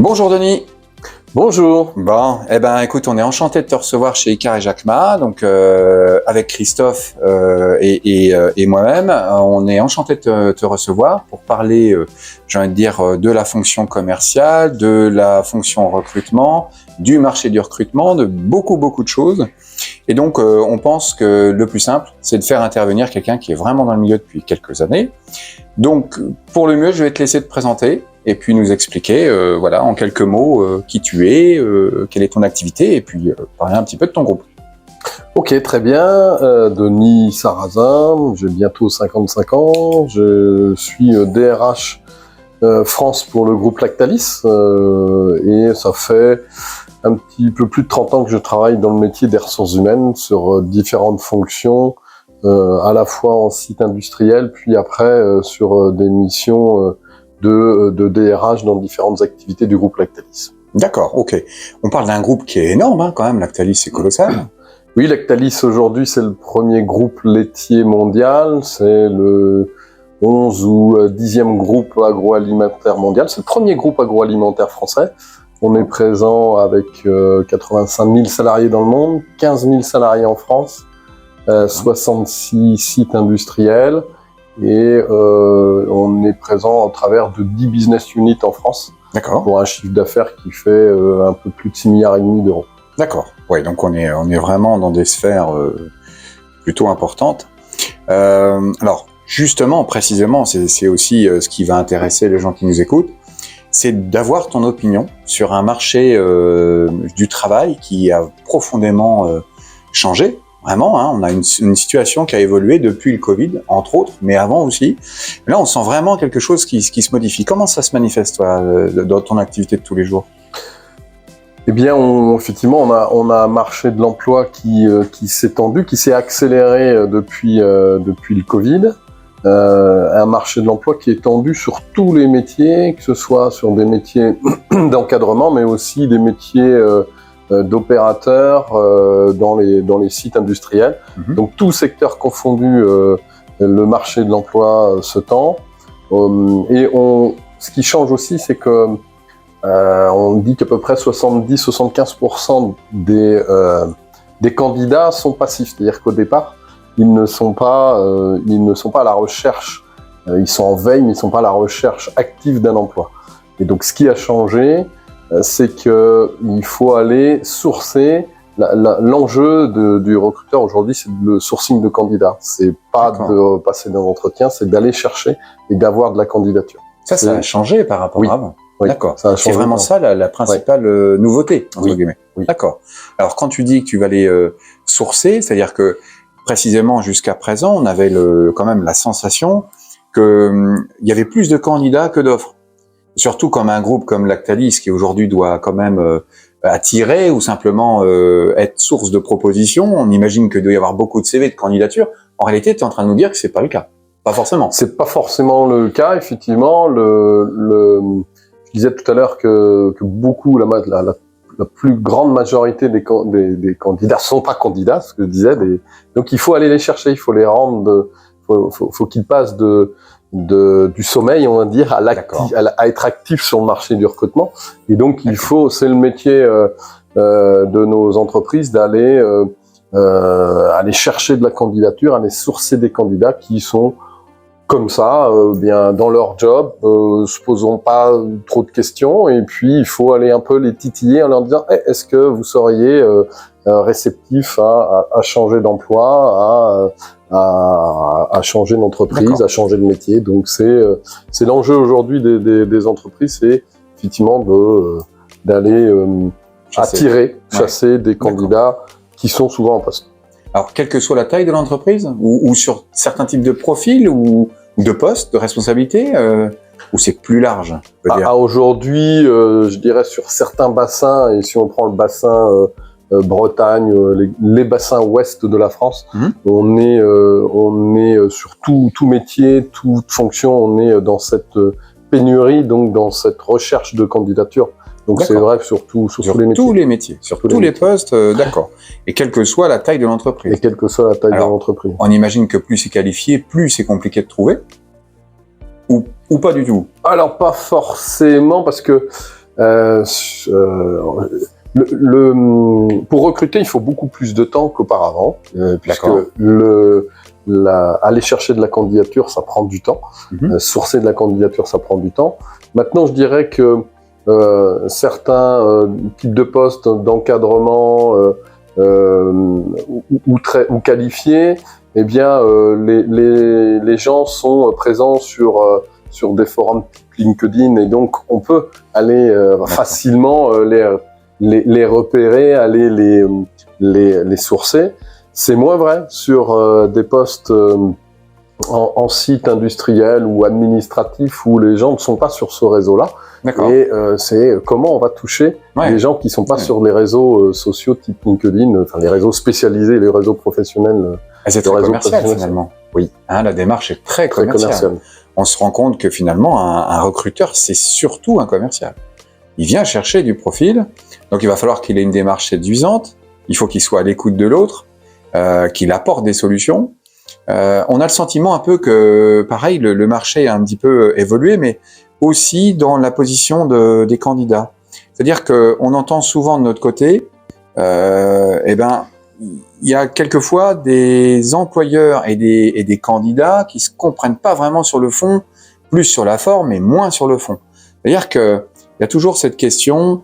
Bonjour Denis. Bonjour. Bon, écoute, on est enchanté de te recevoir chez Icar et Jacquemart, donc avec Christophe et moi-même, on est enchanté de te recevoir pour parler, j'ai envie de dire, de la fonction commerciale, de la fonction recrutement, du marché du recrutement, de beaucoup de choses. Et donc, on pense que le plus simple, c'est de faire intervenir quelqu'un qui est vraiment dans le milieu depuis quelques années. Donc, pour le mieux, je vais te laisser te présenter et puis nous expliquer, voilà, en quelques mots, qui tu es, quelle est ton activité, et puis parler un petit peu de ton groupe. Ok, très bien. Denis Sarrazin, j'ai bientôt 55 ans. Je suis DRH France pour le groupe Lactalis et ça fait un petit peu plus de 30 ans que je travaille dans le métier des ressources humaines sur différentes fonctions, à la fois en site industriel, puis après sur des missions de DRH dans différentes activités du groupe Lactalis. D'accord, ok. On parle d'un groupe qui est énorme, hein, quand même. Lactalis, c'est colossal. Oui, Lactalis aujourd'hui, c'est le premier groupe laitier mondial. C'est le 11 ou 10e groupe agroalimentaire mondial. C'est le premier groupe agroalimentaire français. On est présent avec 85 000 salariés dans le monde, 15 000 salariés en France, 66 sites industriels. Et on est présent à travers de 10 business units en France. D'accord. Pour un chiffre d'affaires qui fait un peu plus de 6,5 milliards d'euros. D'accord. Oui, donc on est vraiment dans des sphères plutôt importantes. Alors, justement, précisément, c'est aussi ce qui va intéresser les gens qui nous écoutent, c'est d'avoir ton opinion sur un marché du travail qui a profondément changé. Vraiment, hein, on a une situation qui a évolué depuis le Covid, entre autres, mais avant aussi. Là, on sent vraiment quelque chose qui se modifie. Comment ça se manifeste, toi, dans ton activité de tous les jours ? Eh bien, effectivement, on a un marché de l'emploi qui s'est tendu, qui s'est accéléré depuis le Covid. Un marché de l'emploi qui est tendu sur tous les métiers, que ce soit sur des métiers d'encadrement, mais aussi des métiers d'opérateurs dans les sites industriels. Mmh. Donc tout secteur confondu, le marché de l'emploi se tend. Ce qui change aussi, c'est que on dit qu'à peu près 70-75% des candidats sont passifs, c'est-à-dire qu'au départ, ils ne sont pas à la recherche, ils sont en veille, mais ils ne sont pas à la recherche active d'un emploi. Et donc ce qui a changé, c'est qu'il faut aller sourcer. L'enjeu du recruteur aujourd'hui, c'est le sourcing de candidats. C'est pas de passer d'un entretien, c'est d'aller chercher et d'avoir de la candidature. Ça a changé par rapport à avant. Oui, d'accord. C'est vraiment ça la principale nouveauté, entre guillemets. Oui. D'accord. Alors quand tu dis que tu vas aller sourcer, c'est-à-dire que précisément jusqu'à présent, on avait quand même la sensation que il y avait plus de candidats que d'offres. Surtout comme un groupe comme Lactalis, qui aujourd'hui doit quand même attirer ou simplement être source de propositions. On imagine qu'il doit y avoir beaucoup de CV, de candidatures. En réalité, tu es en train de nous dire que c'est pas le cas. Pas forcément. C'est pas forcément le cas, effectivement. Je disais tout à l'heure que beaucoup, la plus grande majorité des candidats sont pas candidats, ce que je disais. Donc il faut aller les chercher, il faut les rendre, faut qu'ils passent du sommeil, on va dire, à être actifs sur le marché du recrutement. Et donc c'est le métier de nos entreprises d'aller aller chercher de la candidature, aller sourcer des candidats qui sont comme ça, bien dans leur job, se posons pas trop de questions, et puis il faut aller un peu les titiller en leur disant est-ce que vous seriez réceptif à changer d'emploi, à changer d'entreprise, à changer de métier. Donc c'est l'enjeu aujourd'hui des entreprises, c'est effectivement d'aller chasser des candidats qui sont souvent en poste. Alors, quelle que soit la taille de l'entreprise, ou sur certains types de profils, ou de postes, de responsabilités, ou c'est plus large, on peut dire. Aujourd'hui, je dirais sur certains bassins, et si on prend le bassin Bretagne, les bassins ouest de la France, on est sur tout métier, toute fonction, on est dans cette pénurie, donc dans cette recherche de candidature. Donc c'est vrai que sur tous les métiers. Sur tous les postes, d'accord. Et quelle que soit la taille de l'entreprise. Et quelle que soit la taille de l'entreprise. On imagine que plus c'est qualifié, plus c'est compliqué de trouver, ou pas du tout. Alors pas forcément, parce que euh, pour recruter, il faut beaucoup plus de temps qu'auparavant, puisque aller chercher de la candidature, ça prend du temps. Sourcer de la candidature, ça prend du temps. Maintenant, je dirais que certains types de postes d'encadrement ou qualifiés, eh bien, les gens sont présents sur des forums LinkedIn, et donc on peut aller facilement les repérer, aller les sourcer. C'est moins vrai sur des postes en site industriel ou administratif où les gens ne sont pas sur ce réseau-là. Et c'est comment on va toucher les gens qui ne sont pas sur les réseaux sociaux type LinkedIn, enfin les réseaux spécialisés, les réseaux professionnels. C'est très commercial finalement. Oui, hein, la démarche est très commerciale. On se rend compte que finalement, un recruteur, c'est surtout un commercial. Il vient chercher du profil, donc il va falloir qu'il ait une démarche séduisante, il faut qu'il soit à l'écoute de l'autre, qu'il apporte des solutions. On a le sentiment un peu que, pareil, le marché a un petit peu évolué, mais aussi dans la position des candidats. C'est-à-dire qu'on entend souvent de notre côté, il y a quelquefois des employeurs et des candidats qui se comprennent pas vraiment sur le fond, plus sur la forme et moins sur le fond. C'est-à-dire que il y a toujours cette question,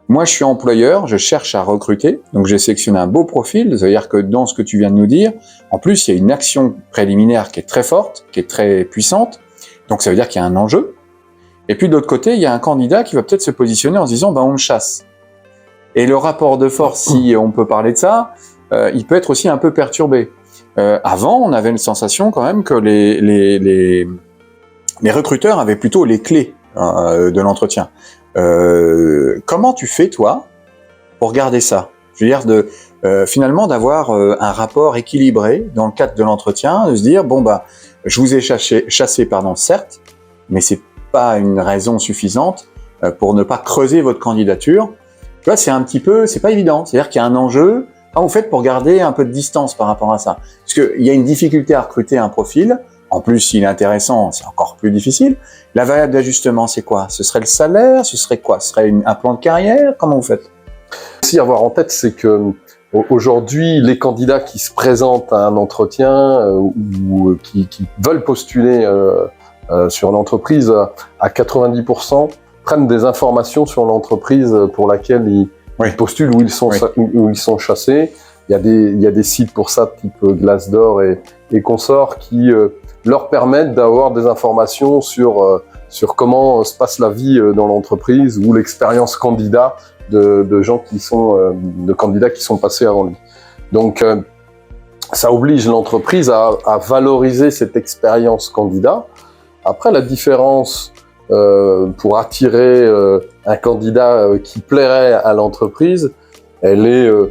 moi je suis employeur, je cherche à recruter, donc j'ai sélectionné un beau profil, c'est-à-dire que dans ce que tu viens de nous dire, en plus il y a une action préliminaire qui est très forte, qui est très puissante, donc ça veut dire qu'il y a un enjeu. Et puis de l'autre côté, il y a un candidat qui va peut-être se positionner en se disant, on me chasse. Et le rapport de force, si on peut parler de ça, il peut être aussi un peu perturbé. Avant, on avait une sensation quand même que les recruteurs avaient plutôt les clés de l'entretien. Comment tu fais, toi, pour garder ça? Je veux dire, finalement, d'avoir un rapport équilibré dans le cadre de l'entretien, de se dire, je vous ai chassé, certes, mais c'est pas une raison suffisante pour ne pas creuser votre candidature. Tu vois, c'est pas évident. C'est-à-dire qu'il y a un enjeu. Comment vous faites pour garder un peu de distance par rapport à ça? Parce qu'il y a une difficulté à recruter un profil. En plus, s'il est intéressant, c'est encore plus difficile. La variable d'ajustement, c'est quoi? Ce serait le salaire? Ce serait quoi? Ce serait un plan de carrière? Comment vous faites? Ce à avoir en tête, c'est que aujourd'hui, les candidats qui se présentent à un entretien ou qui veulent postuler sur l'entreprise, à 90%, prennent des informations sur l'entreprise pour laquelle ils postulent, où ils sont chassés. Il y a des sites pour ça, type Glassdoor et consorts, qui leur permettent d'avoir des informations sur comment se passe la vie dans l'entreprise ou l'expérience candidat de gens de candidats qui sont passés avant lui. Donc, ça oblige l'entreprise à valoriser cette expérience candidat. Après, la différence pour attirer un candidat qui plairait à l'entreprise, elle est, je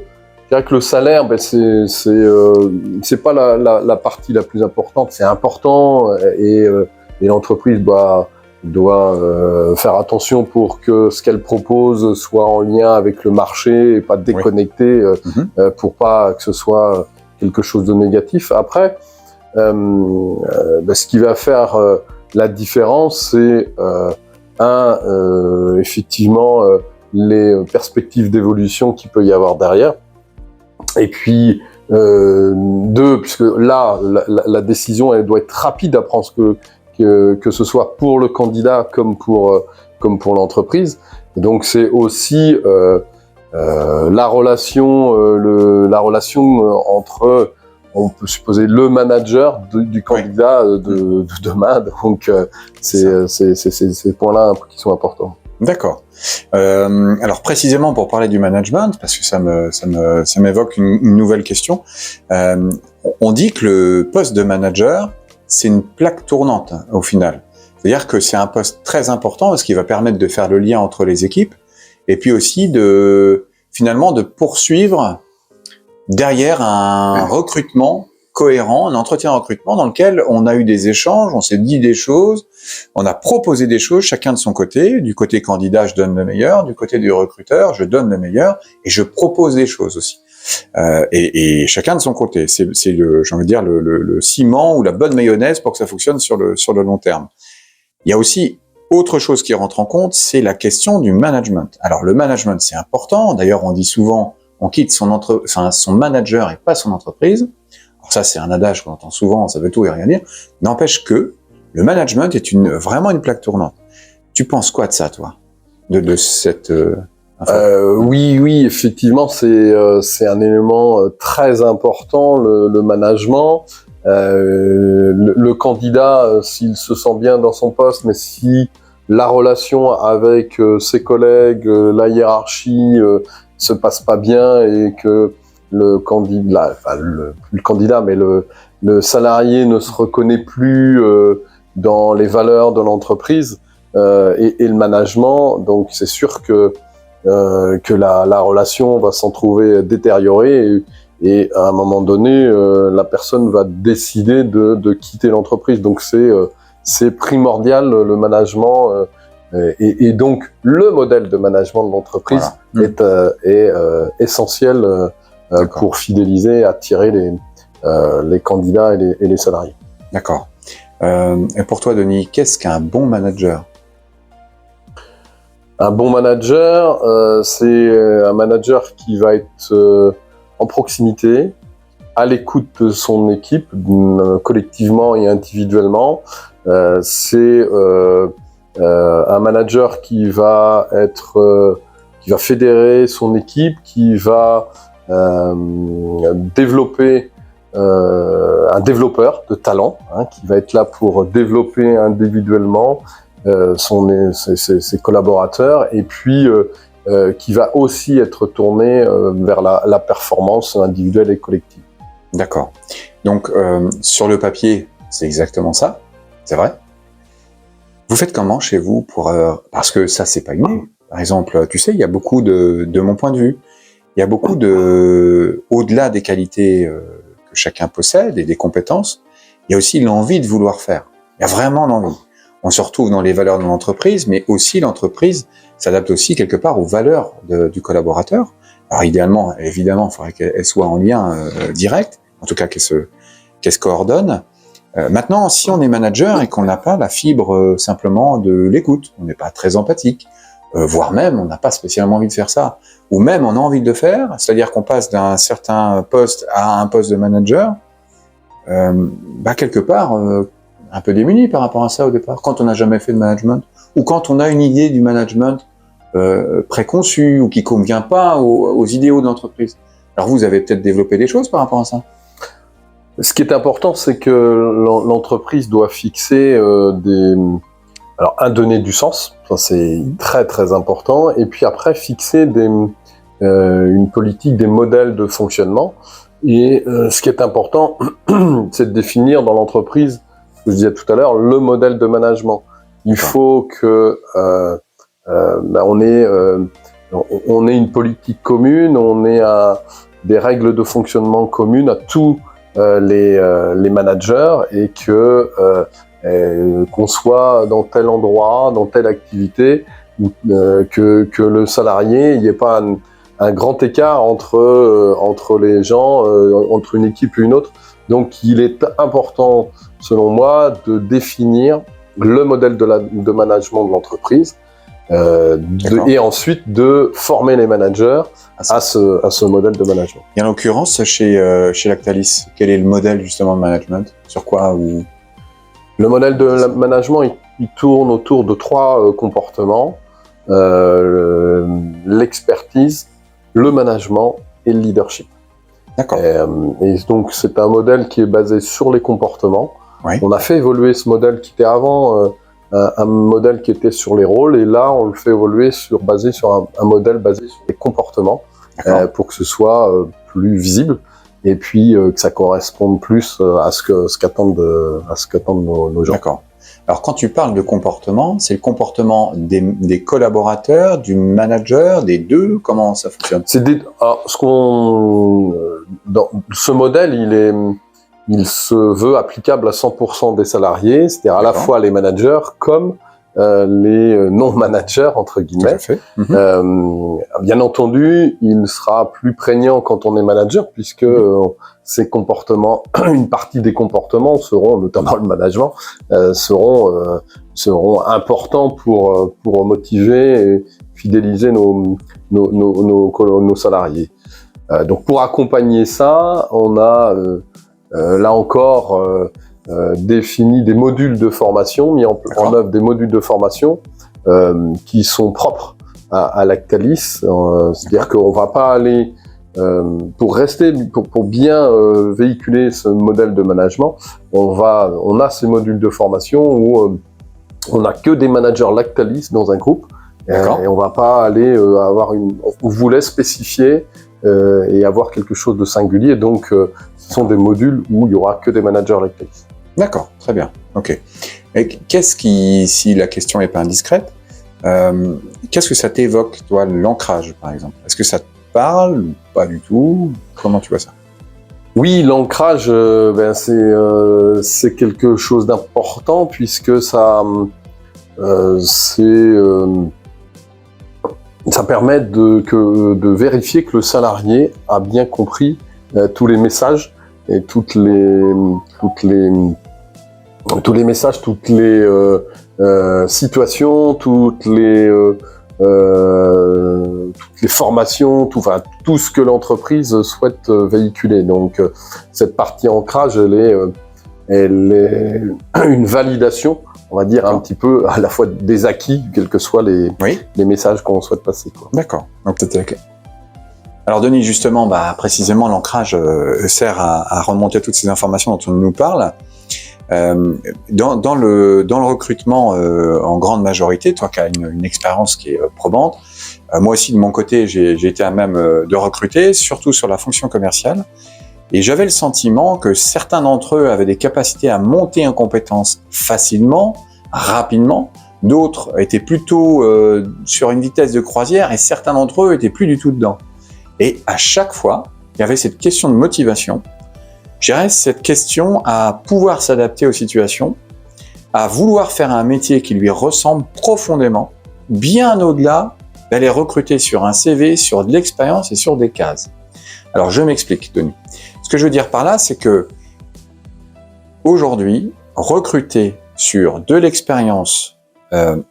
dirais que le salaire, c'est pas la partie la plus importante. C'est important et l'entreprise doit faire attention pour que ce qu'elle propose soit en lien avec le marché et pas déconnecté pour pas que ce soit quelque chose de négatif. Après, ce qui va faire la différence, c'est effectivement les perspectives d'évolution qu'il peut y avoir derrière. Et puis, deux, puisque là, la décision, elle doit être rapide à prendre que ce soit pour le candidat comme pour l'entreprise. Et donc, c'est aussi la relation entre, on peut supposer, le manager du candidat de demain. Donc, c'est ces points-là qui sont importants. D'accord. Alors précisément pour parler du management, parce que ça m'évoque une nouvelle question. On dit que le poste de manager, c'est une plaque tournante au final. C'est-à-dire que c'est un poste très important parce qu'il va permettre de faire le lien entre les équipes et puis aussi finalement de poursuivre derrière un recrutement cohérent, un entretien recrutement dans lequel on a eu des échanges, on s'est dit des choses, on a proposé des choses, chacun de son côté. Du côté candidat, je donne le meilleur, du côté du recruteur, je donne le meilleur et je propose des choses aussi. Et chacun de son côté. C'est j'ai envie de dire, le ciment ou la bonne mayonnaise pour que ça fonctionne sur le long terme. Il y a aussi Autre chose qui rentre en compte, c'est la question du management. Alors le management, c'est important. D'ailleurs, on dit souvent, on quitte son manager et pas son entreprise. Alors ça, c'est un adage qu'on entend souvent, ça veut tout et rien dire. N'empêche que le management est vraiment une plaque tournante. Tu penses quoi de ça, toi, de cette oui, effectivement, c'est un élément très important, le management. Le candidat, s'il se sent bien dans son poste, mais si la relation avec ses collègues, la hiérarchie se passe pas bien et que le candidat, mais le salarié ne se reconnaît plus dans les valeurs de l'entreprise et le management, donc c'est sûr que la relation va s'en trouver détériorée et à un moment donné, la personne va décider de quitter l'entreprise. Donc c'est primordial le management et donc le modèle de management de l'entreprise est essentiel pour fidéliser, attirer les candidats et les salariés. D'accord. Et pour toi, Denis, qu'est-ce qu'un bon manager ? Un bon manager, c'est un manager qui va être en proximité, à l'écoute de son équipe, collectivement et individuellement. C'est un manager qui va fédérer son équipe, qui va développer un développeur de talent, qui va être là pour développer individuellement ses collaborateurs, et puis qui va aussi être tourné vers la performance individuelle et collective. D'accord. Donc, sur le papier, c'est exactement ça, c'est vrai. Vous faites comment chez vous parce que ça, c'est pas inné. Par exemple, tu sais, il y a beaucoup de mon point de vue, il y a beaucoup au-delà des qualités que chacun possède et des compétences, il y a aussi l'envie de vouloir faire. Il y a vraiment l'envie. On se retrouve dans les valeurs de l'entreprise, mais aussi l'entreprise s'adapte aussi quelque part aux valeurs du collaborateur. Alors idéalement, évidemment, il faudrait qu'elle soit en lien direct, en tout cas qu'elle se coordonne. Maintenant, si on est manager et qu'on n'a pas la fibre simplement de l'écoute, on n'est pas très empathique, voire même on n'a pas spécialement envie de faire ça, ou même on a envie de le faire, c'est-à-dire qu'on passe d'un certain poste à un poste de manager, quelque part, un peu démuni par rapport à ça au départ, quand on n'a jamais fait de management, ou quand on a une idée du management préconçue, ou qui convient pas aux idéaux de l'entreprise. Alors vous avez peut-être développé des choses par rapport à ça. Ce qui est important, c'est que l'entreprise doit fixer donner du sens, ça c'est très très important, et puis après fixer une politique, des modèles de fonctionnement. Et ce qui est important, c'est de définir dans l'entreprise, ce que je disais tout à l'heure, le modèle de management. Il faut que on ait une politique commune, on ait des règles de fonctionnement communes à tous les managers, et que qu'on soit dans tel endroit, dans telle activité, que le salarié, il n'y ait pas un grand écart entre les gens, entre une équipe et une autre. Donc il est important, selon moi, de définir le modèle de management de l'entreprise, et ensuite de former les managers à ce modèle de management. Et en l'occurrence, chez Lactalis, quel est le modèle justement de management ? Sur quoi Le modèle de management, il tourne autour de 3 comportements, l'expertise, le management et le leadership. D'accord. Et donc c'est un modèle qui est basé sur les comportements. Oui. On a fait évoluer ce modèle qui était avant un modèle qui était sur les rôles, et là on le fait évoluer basé sur un modèle basé sur les comportements, pour que ce soit plus visible, et puis que ça corresponde plus à ce qu'attendent nos gens. D'accord. Alors quand tu parles de comportement, c'est le comportement des collaborateurs, du manager, des deux, comment ça fonctionne ? Dans ce modèle, il se veut applicable à 100% des salariés, c'est-à-dire à la fois les managers comme les non-managers, entre guillemets. Tout à fait. Bien entendu, il sera plus prégnant quand on est manager, puisque ces comportements, une partie des comportements seront, notamment le management, seront seront importants pour motiver et fidéliser nos salariés. Donc pour accompagner ça, on a là encore défini des modules de formation, mis en œuvre des modules de formation qui sont propres à Lactalis. C'est-à-dire qu'on va pas aller pour bien véhiculer ce modèle de management, on a ces modules de formation où on n'a que des managers Lactalis dans un groupe. Et on va pas aller on voulait spécifier et avoir quelque chose de singulier. Donc, ce sont des modules où il y aura que des managers Lactalis. D'accord, très bien. Ok. Et qu'est-ce qui, si la question n'est pas indiscrète, qu'est-ce que ça t'évoque, toi, l'ancrage, par exemple? Est-ce que ça te parle ou pas du tout? Comment tu vois ça? Oui, l'ancrage, c'est quelque chose d'important puisque ça permet de vérifier que le salarié a bien compris tous les messages et toutes les situations, toutes les formations, tout ce que l'entreprise souhaite véhiculer. Donc cette partie ancrage, elle est une validation, on va dire, un petit peu à la fois des acquis, quels que soient les messages qu'on souhaite passer, quoi. D'accord. Donc peut-être ok. Alors Denis, justement, précisément l'ancrage sert à remonter toutes ces informations dont on nous parle. Dans le recrutement, en grande majorité, toi qui as une expérience qui est probante, moi aussi de mon côté, j'ai été à même de recruter, surtout sur la fonction commerciale, et j'avais le sentiment que certains d'entre eux avaient des capacités à monter en compétences facilement, rapidement, d'autres étaient plutôt sur une vitesse de croisière, et certains d'entre eux étaient plus du tout dedans. Et à chaque fois, il y avait cette question de motivation. Je dirais cette question à pouvoir s'adapter aux situations, à vouloir faire un métier qui lui ressemble profondément, bien au-delà d'aller recruter sur un CV, sur de l'expérience et sur des cases. Alors je m'explique, Denis. Ce que je veux dire par là, c'est que aujourd'hui, recruter sur de l'expérience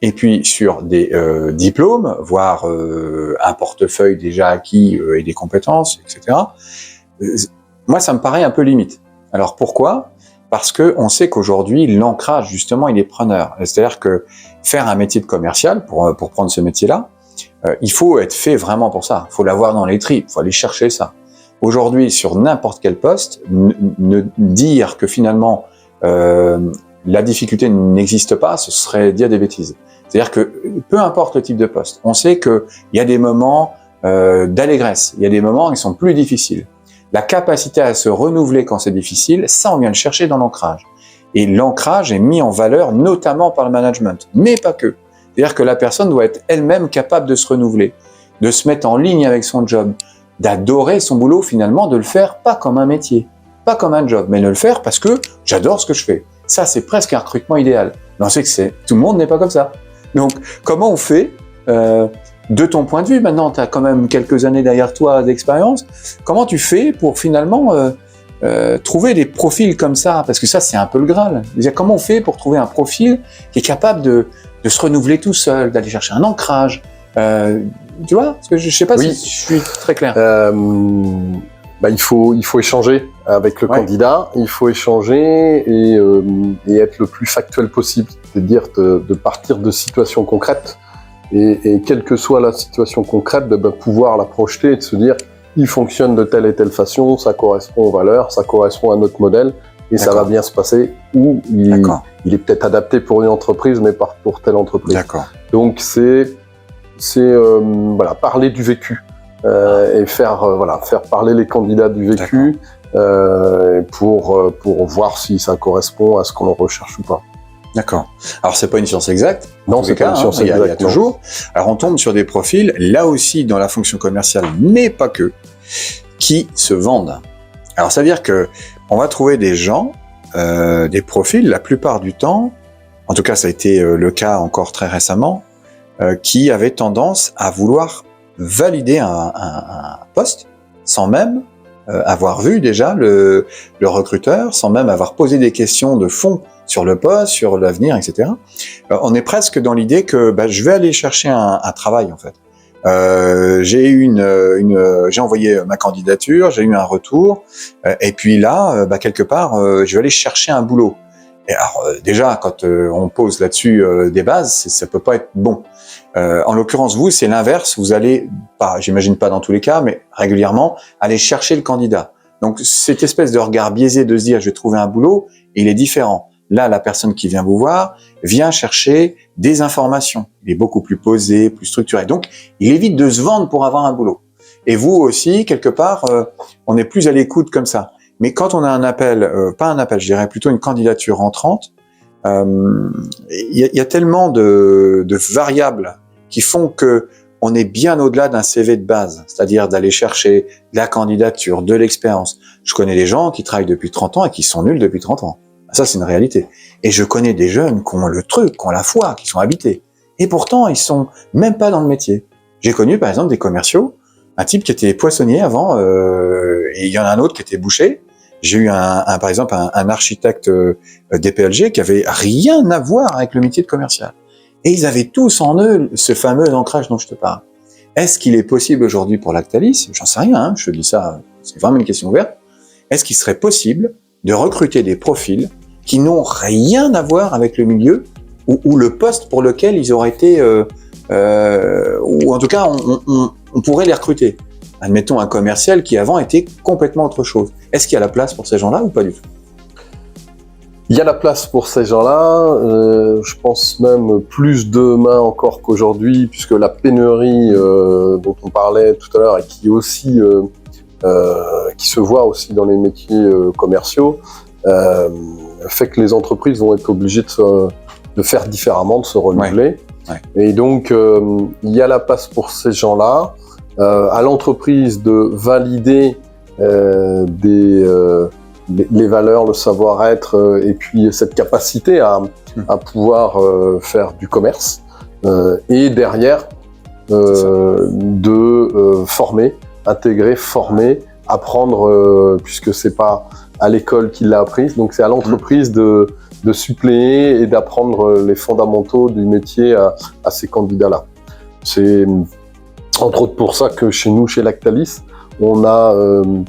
et puis sur des diplômes, voire un portefeuille déjà acquis et des compétences, etc., moi, ça me paraît un peu limite. Alors pourquoi? Parce que on sait qu'aujourd'hui, l'ancrage, justement, il est preneur. C'est-à-dire que faire un métier de commercial, pour prendre ce métier-là, il faut être fait vraiment pour ça. Il faut l'avoir dans les tripes, il faut aller chercher ça. Aujourd'hui, sur n'importe quel poste, dire que finalement la difficulté n'existe pas, ce serait dire des bêtises. C'est-à-dire que peu importe le type de poste, on sait qu'il y a des moments d'allégresse, il y a des moments qui sont plus difficiles. La capacité à se renouveler quand c'est difficile, ça on vient le chercher dans l'ancrage. Et l'ancrage est mis en valeur notamment par le management, mais pas que. C'est-à-dire que la personne doit être elle-même capable de se renouveler, de se mettre en ligne avec son job, d'adorer son boulot finalement, de le faire pas comme un métier, pas comme un job, mais de le faire parce que j'adore ce que je fais. Ça, c'est presque un recrutement idéal. Mais on sait que tout le monde n'est pas comme ça. Donc, comment on fait de ton point de vue, maintenant, tu as quand même quelques années derrière toi d'expérience, comment tu fais pour finalement trouver des profils comme ça? Parce que ça, c'est un peu le Graal. Comment on fait pour trouver un profil qui est capable de se renouveler tout seul, d'aller chercher un ancrage? Tu vois? Parce que je ne sais pas si je suis très clair. Il faut échanger avec le candidat, il faut échanger et être le plus factuel possible. C'est-à-dire de partir de situations concrètes. Et quelle que soit la situation concrète, de pouvoir la projeter et de se dire il fonctionne de telle et telle façon, ça correspond aux valeurs, ça correspond à notre modèle et ça va bien se passer, ou il est peut-être adapté pour une entreprise mais pas pour telle entreprise. Donc c'est parler du vécu et faire parler les candidats du vécu pour voir si ça correspond à ce qu'on recherche ou pas. D'accord. Alors c'est pas une science exacte. Non, c'est pas une science exacte. Il y a toujours. Alors on tombe sur des profils, là aussi dans la fonction commerciale, mais pas que, qui se vendent. Alors ça veut dire que on va trouver des gens, des profils, la plupart du temps, en tout cas ça a été le cas encore très récemment, qui avaient tendance à vouloir valider un poste sans même avoir vu déjà le recruteur, sans même avoir posé des questions de fond sur le poste, sur l'avenir, etc. On est presque dans l'idée que je vais aller chercher un travail en fait. J'ai envoyé ma candidature, j'ai eu un retour, et puis là, quelque part, je vais aller chercher un boulot. Et alors déjà, quand on pose là-dessus des bases, ça peut pas être bon. En l'occurrence, vous, c'est l'inverse. Vous allez, j'imagine pas dans tous les cas, mais régulièrement, aller chercher le candidat. Donc cette espèce de regard biaisé de se dire je vais trouver un boulot, il est différent. Là, la personne qui vient vous voir vient chercher des informations. Il est beaucoup plus posé, plus structuré. Donc, il évite de se vendre pour avoir un boulot. Et vous aussi, quelque part, on est plus à l'écoute comme ça. Mais quand on a un appel, pas un appel, je dirais plutôt une candidature entrante, il y a tellement de variables qui font que on est bien au-delà d'un CV de base, c'est-à-dire d'aller chercher de la candidature, de l'expérience. Je connais des gens qui travaillent depuis 30 ans et qui sont nuls depuis 30 ans. Ça, c'est une réalité. Et je connais des jeunes qui ont le truc, qui ont la foi, qui sont habités. Et pourtant, ils sont même pas dans le métier. J'ai connu, par exemple, des commerciaux, un type qui était poissonnier avant, et il y en a un autre qui était boucher. J'ai eu par exemple, un architecte DPLG qui avait rien à voir avec le métier de commercial. Et ils avaient tous en eux ce fameux ancrage dont je te parle. Est-ce qu'il est possible aujourd'hui pour Lactalis, j'en sais rien, hein, je te dis ça, c'est vraiment une question ouverte, est-ce qu'il serait possible de recruter des profils qui n'ont rien à voir avec le milieu ou le poste pour lequel ils auraient été, ou en tout cas on pourrait les recruter. Admettons un commercial qui avant était complètement autre chose. Est-ce qu'il y a la place pour ces gens-là ou pas du tout? Il y a la place pour ces gens-là, je pense même plus demain encore qu'aujourd'hui, puisque la pénurie dont on parlait tout à l'heure et qui aussi qui se voit aussi dans les métiers commerciaux, fait que les entreprises vont être obligées de faire différemment, de se renouveler. Ouais. Et donc, il y a la place pour ces gens-là. À l'entreprise de valider les valeurs, le savoir-être et puis cette capacité à pouvoir faire du commerce. Et derrière, de former, intégrer, former, apprendre, puisque c'est pas à l'école qu'il l'a appris, donc c'est à l'entreprise de suppléer et d'apprendre les fondamentaux du métier à ces candidats-là. C'est entre autres pour ça que chez nous, chez Lactalis, on a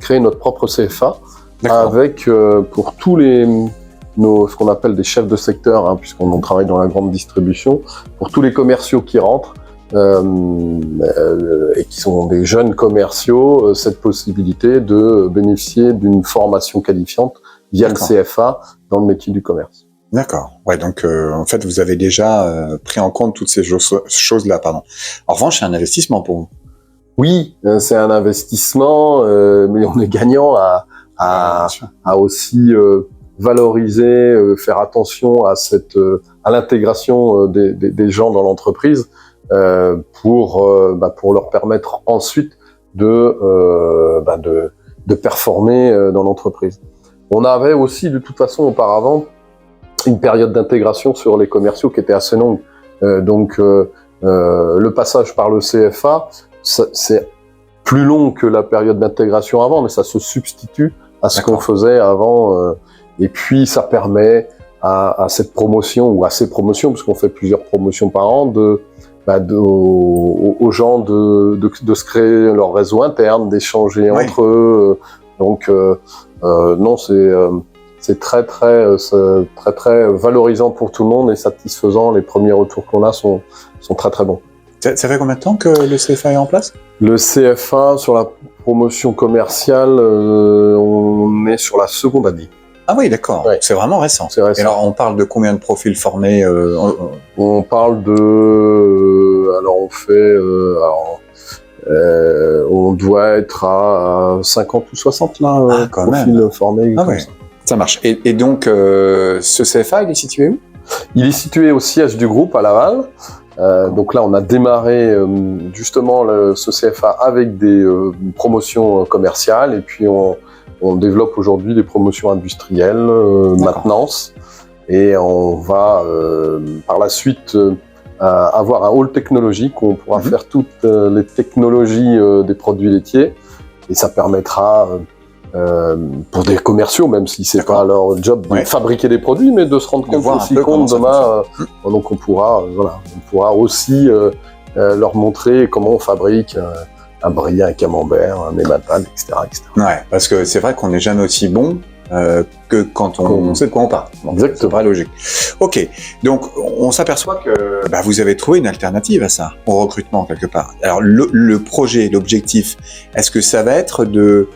créé notre propre CFA avec pour tous ce qu'on appelle des chefs de secteur, hein, puisqu'on travaille dans la grande distribution, pour tous les commerciaux qui rentrent et qui sont des jeunes commerciaux, cette possibilité de bénéficier d'une formation qualifiante via le CFA dans le métier du commerce. D'accord. Ouais, donc en fait, vous avez déjà pris en compte toutes ces choses-là, pardon. En revanche, c'est un investissement pour vous. Oui, c'est un investissement, mais on est gagnant à aussi valoriser, faire attention à l'intégration des gens dans l'entreprise pour leur permettre ensuite de performer dans l'entreprise. On avait aussi de toute façon auparavant une période d'intégration sur les commerciaux qui était assez longue. Donc le passage par le CFA, c'est plus long que la période d'intégration avant, mais ça se substitue à ce qu'on faisait avant. Et puis ça permet à cette promotion ou à ces promotions, parce qu'on fait plusieurs promotions par an, aux gens de se créer leur réseau interne, d'échanger entre eux. Donc non, c'est très valorisant pour tout le monde et satisfaisant. Les premiers retours qu'on a sont très très bons. Ça fait combien de temps que le CFA est en place? Le CFA sur la promotion commerciale, on est sur la seconde année. Ah oui, d'accord. Ouais. C'est vraiment récent. C'est récent. Et alors, on parle de combien de profils formés On parle de... Alors, on fait... on doit être à 50 ou 60 là, profils formés. Ah ouais. Ça marche. Et donc, ce CFA, il est situé où? Il est situé au siège du groupe à Laval. Donc là, on a démarré justement ce CFA avec des promotions commerciales et puis on développe aujourd'hui des promotions industrielles, maintenance, et on va par la suite avoir un hall technologique où on pourra faire toutes les technologies des produits laitiers, et ça permettra pour des commerciaux, même si c'est D'accord. pas leur job de fabriquer des produits, mais de se rendre De compte voir un aussi peu comment compte ça demain. Donc on pourra aussi leur montrer comment on fabrique un brie, un camembert, un emmental, etc., etc. Ouais, parce que c'est vrai qu'on n'est jamais aussi bon que quand on sait de quoi on parle. Bon, Exactement. c'est pas logique. Ok, donc on s'aperçoit que vous avez trouvé une alternative à ça, au recrutement quelque part. Alors le projet, l'objectif, est-ce que ça va être de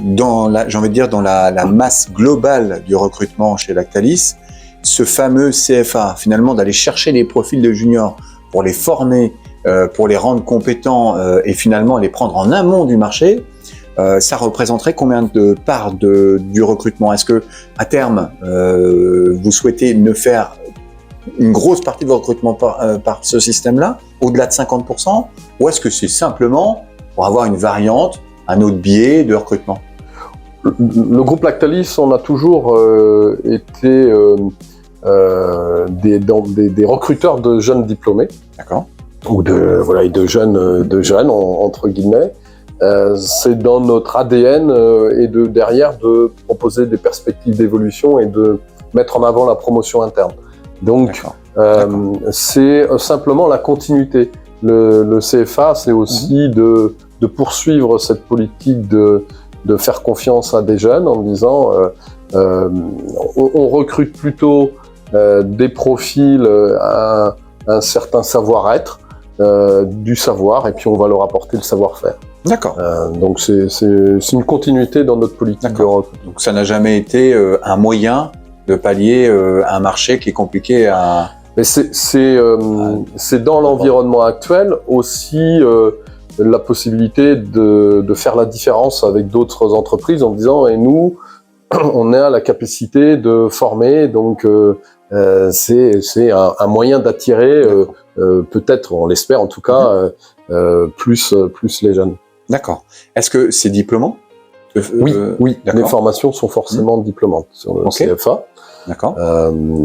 dans la masse globale du recrutement chez Lactalis, ce fameux CFA, finalement d'aller chercher les profils de juniors pour les former, pour les rendre compétents et finalement les prendre en amont du marché, ça représenterait combien de parts du recrutement? Est-ce que à terme, vous souhaitez ne faire une grosse partie de votre recrutement par ce système-là, au-delà de 50%, ou est-ce que c'est simplement pour avoir une variante, un autre biais de recrutement? Le groupe Lactalis, on a toujours été des recruteurs de jeunes diplômés. D'accord. Ou de jeunes entre guillemets. C'est dans notre ADN et derrière de proposer des perspectives d'évolution et de mettre en avant la promotion interne. Donc c'est simplement la continuité. Le CFA, c'est aussi de poursuivre cette politique de faire confiance à des jeunes en disant on recrute plutôt des profils à un certain savoir-être, du savoir, et puis on va leur apporter le savoir-faire. D'accord. Donc c'est une continuité dans notre politique de recrutement. Donc ça n'a jamais été un moyen de pallier un marché qui est compliqué à... Mais c'est dans l'environnement actuel aussi la possibilité de faire la différence avec d'autres entreprises en disant, et nous, on a la capacité de former, donc c'est un moyen d'attirer, peut-être, on l'espère en tout cas, plus les jeunes. D'accord. Est-ce que c'est diplômant? Oui, les formations sont forcément diplômantes sur le CFA. D'accord.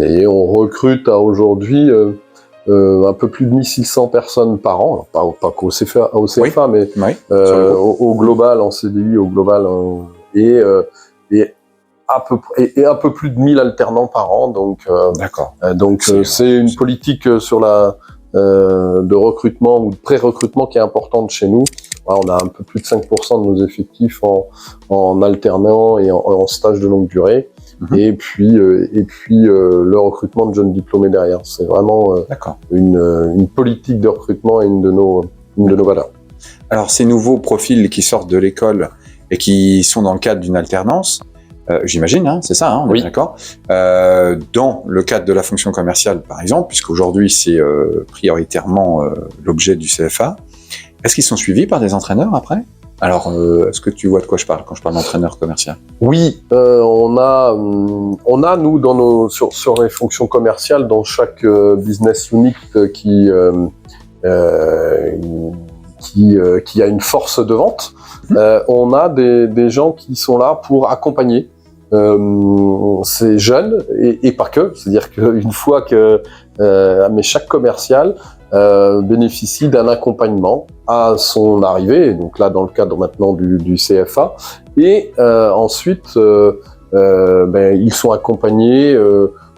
Et on recrute à aujourd'hui un peu plus de 1600 personnes par an, alors pas qu'au CFA, mais au global, en CDI, au global, et un peu plus de 1000 alternants par an. Donc, c'est une politique sur de recrutement ou de pré-recrutement qui est importante chez nous. On a un peu plus de 5% de nos effectifs en alternant et en stage de longue durée. Et puis le recrutement de jeunes diplômés derrière. C'est vraiment une politique de recrutement et une de nos valeurs. Alors, ces nouveaux profils qui sortent de l'école et qui sont dans le cadre d'une alternance, j'imagine, hein, c'est ça, hein, on est d'accord. Dans le cadre de la fonction commerciale, par exemple, puisqu'aujourd'hui c'est prioritairement l'objet du CFA, est-ce qu'ils sont suivis par des entraîneurs après? Alors, est-ce que tu vois de quoi je parle quand je parle d'entraîneur commercial? Oui, on a nous sur les fonctions commerciales dans chaque business unit qui a une force de vente. On a des gens qui sont là pour accompagner ces jeunes et pas que. C'est-à-dire qu'une fois mais chaque commercial bénéficie d'un accompagnement à son arrivée, donc là dans le cadre maintenant du CFA, et ensuite ils sont accompagnés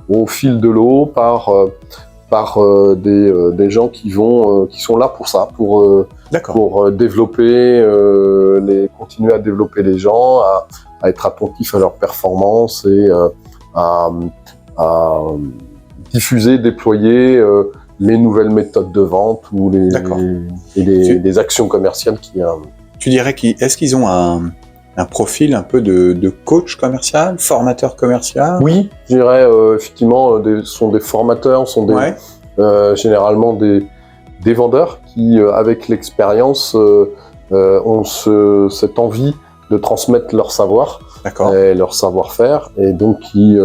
au fil de l'eau par des gens qui sont là pour ça, pour développer continuer à développer les gens, à être attentifs à leurs performances et à diffuser, déployer les nouvelles méthodes de vente ou les actions commerciales Tu dirais est-ce qu'ils ont un profil un peu de coach commercial, formateur commercial? Oui, je dirais effectivement, sont des formateurs, sont généralement des vendeurs qui, avec l'expérience, ont cette envie de transmettre leur savoir et leur savoir-faire, et donc qui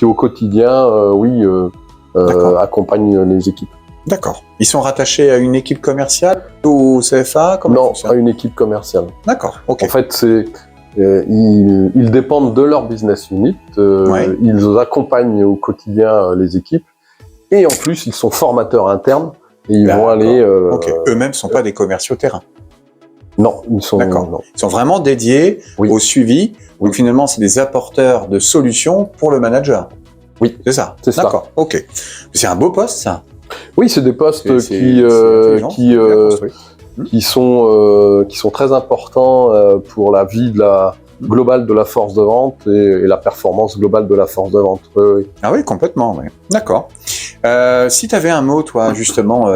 au quotidien, accompagnent les équipes. D'accord. Ils sont rattachés à une équipe commerciale au CFA? Non, à une équipe commerciale. D'accord, ok. En fait, ils dépendent de leur business unit, ils accompagnent au quotidien les équipes, et en plus, ils sont formateurs internes, et ils vont aller... Eux-mêmes ne sont pas des commerciaux terrain? Non, ils sont D'accord. non. Ils sont vraiment dédiés Oui. au suivi. Donc finalement, c'est des apporteurs de solutions pour le manager. Oui. C'est ça. C'est ça. D'accord. Ok. C'est un beau poste, ça. Oui, c'est des postes C'est intelligent, c'est bien construit. qui sont très importants pour la vie globale de la force de vente et la performance globale de la force de vente. Oui. Ah oui, complètement. Oui. D'accord. Si tu avais un mot, toi, justement,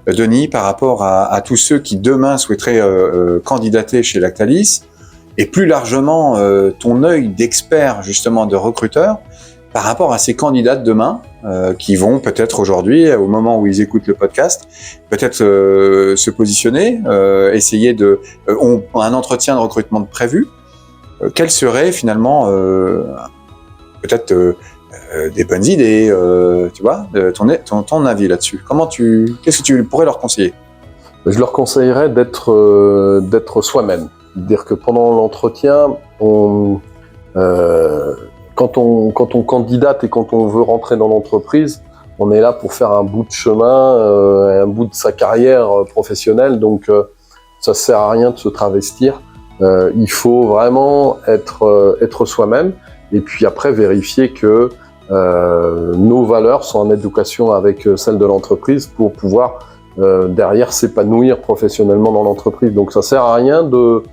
Denis, par rapport à tous ceux qui demain souhaiteraient candidater chez Lactalis, et plus largement ton œil d'expert, justement, de recruteur, par rapport à ces candidats de demain qui vont peut-être aujourd'hui, au moment où ils écoutent le podcast, peut-être se positionner, essayer ont un entretien de recrutement de prévu. Quelles seraient finalement peut-être des bonnes idées, tu vois, ton avis là-dessus. Qu'est-ce que tu pourrais leur conseiller? Je leur conseillerais d'être soi-même. Dire que pendant l'entretien, quand on candidate et quand on veut rentrer dans l'entreprise, on est là pour faire un bout de chemin, un bout de sa carrière professionnelle. Donc, ça sert à rien de se travestir. Il faut vraiment être soi-même et puis après vérifier que nos valeurs sont en éducation avec celles de l'entreprise pour pouvoir derrière s'épanouir professionnellement dans l'entreprise. Donc ça sert à rien de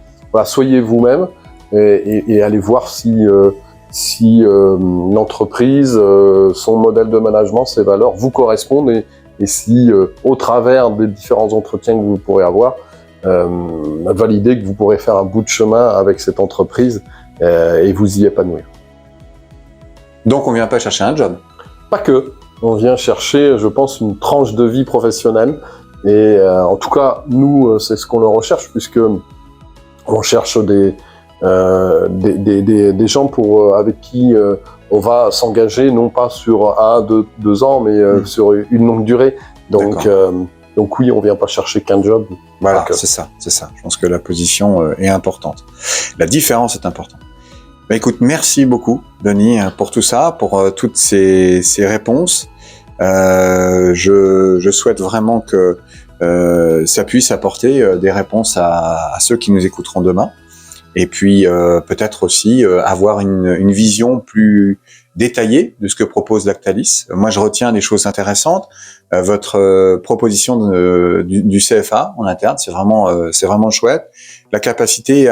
soyez vous-même et allez voir si l'entreprise, son modèle de management, ses valeurs vous correspondent et si au travers des différents entretiens que vous pourrez avoir, valider que vous pourrez faire un bout de chemin avec cette entreprise et vous y épanouir. Donc on vient pas chercher un job. Pas que. On vient chercher, je pense, une tranche de vie professionnelle. Et en tout cas, nous, c'est ce qu'on le recherche, puisque on cherche des gens avec qui on va s'engager, non pas sur 1, 2 ans, mais sur une longue durée. Donc oui, on vient pas chercher qu'un job. Voilà, c'est ça. Je pense que la position est importante. La différence est importante. Bah, écoute, merci beaucoup, Denis, pour tout ça, pour toutes ces réponses. Je souhaite vraiment que ça puisse apporter des réponses à ceux qui nous écouteront demain. Et puis peut-être aussi avoir une vision plus détaillée de ce que propose Lactalis. Moi, je retiens des choses intéressantes. Votre proposition du CFA en interne, c'est vraiment chouette. La capacité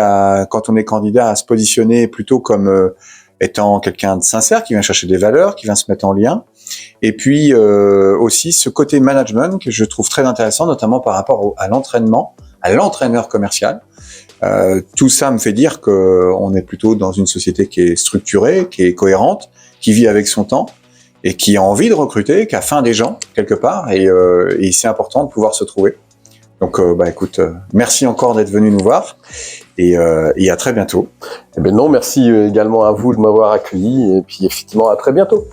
quand on est candidat, à se positionner plutôt comme étant quelqu'un de sincère, qui vient chercher des valeurs, qui vient se mettre en lien. Et puis aussi ce côté management que je trouve très intéressant, notamment par rapport à l'entraînement, à l'entraîneur commercial. Tout ça me fait dire qu'on est plutôt dans une société qui est structurée, qui est cohérente, qui vit avec son temps et qui a envie de recruter, qui a faim des gens quelque part. Et c'est important de pouvoir se trouver. Donc, écoute, merci encore d'être venu nous voir et à très bientôt. Eh bien non, merci également à vous de m'avoir accueilli et puis effectivement à très bientôt.